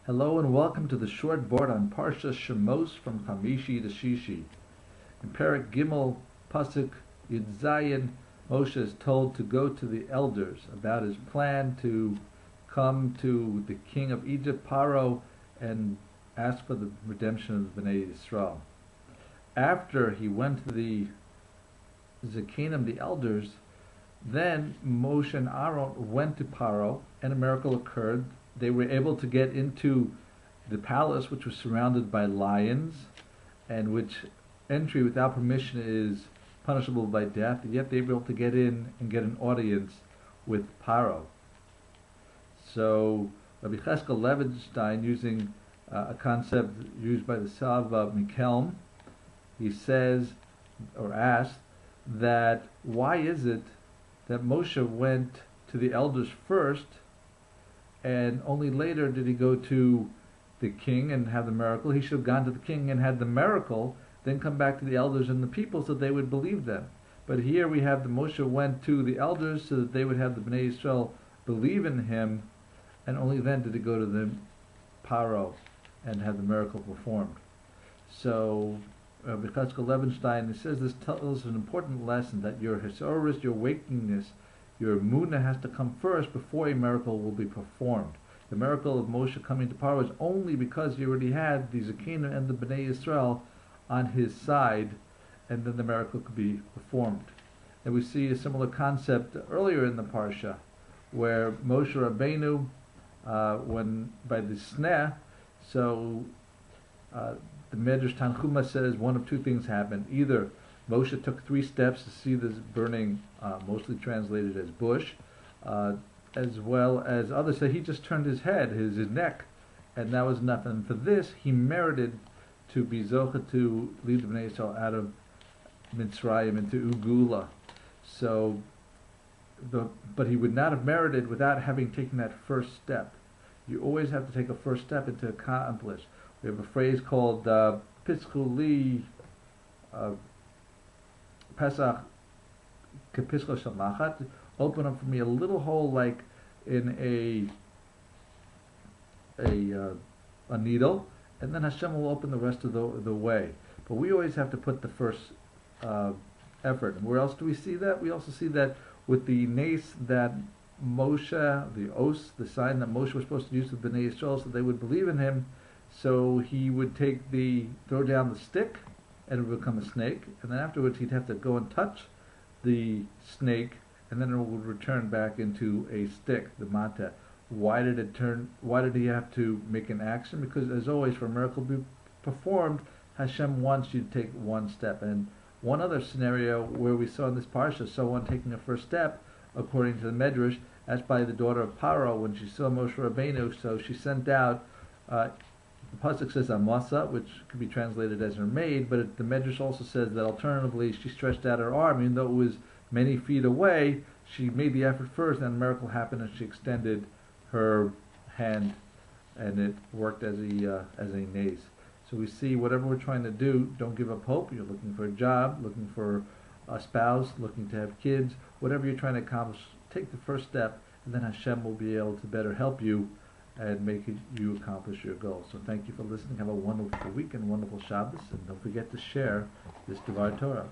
Hello and welcome to the short Vort on Parsha Shemos from Chamishi-Shishi. In Perek Gimel Pasuk Yud Zayin, Moshe is told to go to the elders about his plan to come to the king of Egypt, Paro, and ask for the redemption of the Bnei Yisrael. After he went to the Zakenim, the elders, then Moshe and Aaron went to Paro, and a miracle occurred. They were able to get into the palace, which was surrounded by lions, and which entry without permission is punishable by death, yet they were able to get in and get an audience with Paro. So Yechezkel Levenstein, using a concept used by the Salva Mikelm, he says, or asked, that why is it that Moshe went to the elders first, and only later did he go to the king and have the miracle? He should have gone to the king and had the miracle, then come back to the elders and the people so they would believe them. But here we have the Moshe went to the elders so that they would have the Bnei Yisrael believe in him, and only then did he go to the Paro and have the miracle performed. So Yechezkel Levenstein says this tells us an important lesson, that your hisoris, your wakingness, your emunah has to come first before a miracle will be performed. The miracle of Moshe coming to Paro is only because he already had the Zakenim and the Bnei Yisrael on his side, and then the miracle could be performed. And we see a similar concept earlier in the Parsha, where Moshe Rabbeinu, when by the sneh, so the Medrash Tanchuma says one of two things happened. Either Moshe took 3 steps to see this burning, mostly translated as bush, as well as others say he just turned his head, his neck, and that was enough. And for this, he merited to be zocha to lead the Bnei Yisrael out of Mitzrayim into Ugula. So, but he would not have merited without having taken that first step. You always have to take a first step and to accomplish. We have a phrase called Pischuli Pesach Kepischol Shamachat. Open up for me a little hole like in a needle, and then Hashem will open the rest of the way. But we always have to put the first effort. And where else do we see that? We also see that with the nace that Moshe, the os, the sign that Moshe was supposed to use with Bnei Yisrael so they would believe in him. So he would throw down the stick, and it would become a snake, and then afterwards he'd have to go and touch the snake, and then it would return back into a stick, the mata. Why did he have to make an action? Because as always, for a miracle to be performed, Hashem wants you to take one step. And one other scenario where we saw in this parsha someone taking a first step, according to the Medrash, as by the daughter of Paro, when she saw Moshe Rabbeinu, so she sent out, the pasuk says Amasa, which could be translated as her maid, but the Medrash also says that alternatively she stretched out her arm, even though it was many feet away. She made the effort first, and a miracle happened, and she extended her hand, and it worked as a naze. So we see whatever we're trying to do, don't give up hope. You're looking for a job, looking for a spouse, looking to have kids, whatever you're trying to accomplish, take the first step, and then Hashem will be able to better help you and make you accomplish your goals. So thank you for listening. Have a wonderful week and wonderful Shabbos, and don't forget to share this Devar Torah.